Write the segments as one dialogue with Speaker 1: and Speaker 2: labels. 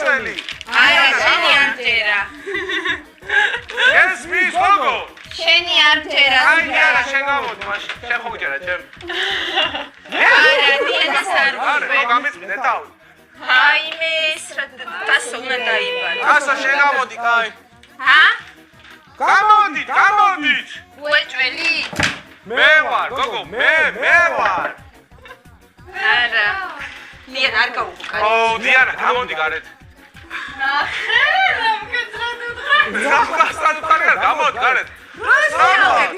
Speaker 1: გასველი.
Speaker 2: არა, შენი არ მჯერა.
Speaker 1: ეს მის გოგო.
Speaker 2: შენი არ მჯერა.
Speaker 1: აი, არა, შენ გამოდი მაშინ. შენ ხო გიჯერა ჩემ.
Speaker 2: არა, დიანას არ
Speaker 1: არა,
Speaker 2: ვიყო.
Speaker 1: გამიწმინე თავი.
Speaker 2: აიმე, ეს რა დასო უნდა დაიბარო.
Speaker 1: გასა შენ გამოდი, კაი.
Speaker 2: ჰა?
Speaker 1: გამოდით.
Speaker 2: უეჭველი?
Speaker 1: მე ვარ, გოგო, მე ვარ.
Speaker 2: არა. დიანა არ გავუყარე.
Speaker 1: ო, დიანა, გამოდი გარეთ.
Speaker 2: ნახე,
Speaker 1: გასთან უხარ, გამოდი გარეთ.
Speaker 2: რა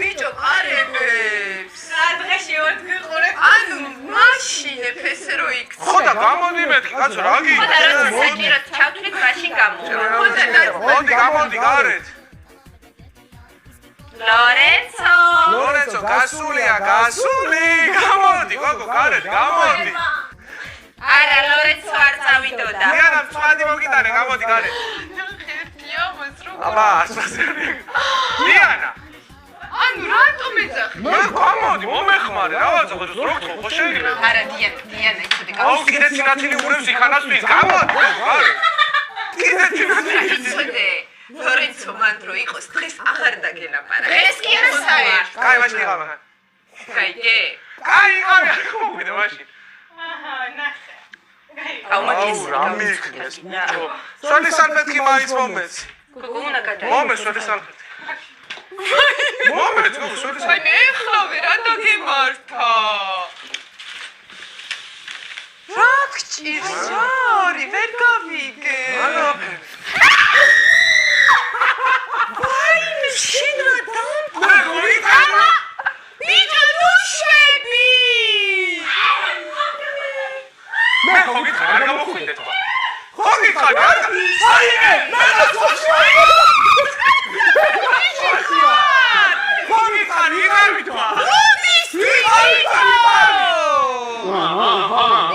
Speaker 2: ბიჭო, ყარებს. რა დღეში ვარ გიყურებ? ანუ მაშინებ ესე რო იქ.
Speaker 1: ხო და გამოდი მეთქი, კაცო, რა გიგო?
Speaker 2: ხოდა რა საჭიროდ ჩავთვლით, მაშინ გამოვა.
Speaker 1: მოდი, გამოდი გარეთ.
Speaker 2: ლორენცო,
Speaker 1: გასულია, გამოდი, გოგო, გარეთ, გამოდი.
Speaker 2: არა, ლორენცო არ წავიდოდა.
Speaker 1: დიანა, მწვადი მოგიტანე, გამოდი გარეთ. აბა, დიანა.
Speaker 3: ანუ რატომ ეძახი?
Speaker 1: მე გამოდი, მომეხმარე, რაღაცა ხო გთხოვ, ხო შეიძლება.
Speaker 2: არა, დიანა, იცოდე,
Speaker 1: აუ, კიდე ცინათილი ურევს იქანასთვის, გამოდი, გარეთ. კიდე ცინათილი.
Speaker 2: იცოდე, ლორენცო მან დრო იყოს, დღეს აღარ დაგელაპარაკე. ეს კი არა საერთოდ.
Speaker 1: კაი, მაშინ იყავ.
Speaker 2: კაიგე.
Speaker 1: კაი, იყავ, ხო მოვიდა მაშინ.
Speaker 3: ნახე.
Speaker 2: აუ, მაგის.
Speaker 1: რა მიქნეს, ბიჭო. სველი სალფეტი მაინც მომეც.
Speaker 2: გოგო უნდა გადაი.
Speaker 1: მომეც სველი სალფეტი. მომეც, გოგო, სველი
Speaker 3: აი
Speaker 1: სალფეტი.
Speaker 3: მე ხლავე რა დაგემართა. რა გჭირს ჯარი, ვერ გავიგე.
Speaker 1: არაფერი.
Speaker 3: ვაიმე, შენ რა დამბო.
Speaker 1: მე მოვიტანე.
Speaker 3: ბიჭო, ნუ შვები.
Speaker 1: მე ხო გითხარ, არ გამოხვიდე თქვა. ხო გითხარ, არ საიმე, მე რა წოშვა. ხო გითხარ, იგავი თქვა.
Speaker 3: ომის ბიჭო.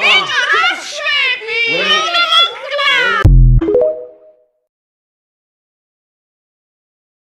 Speaker 3: ბიჭო,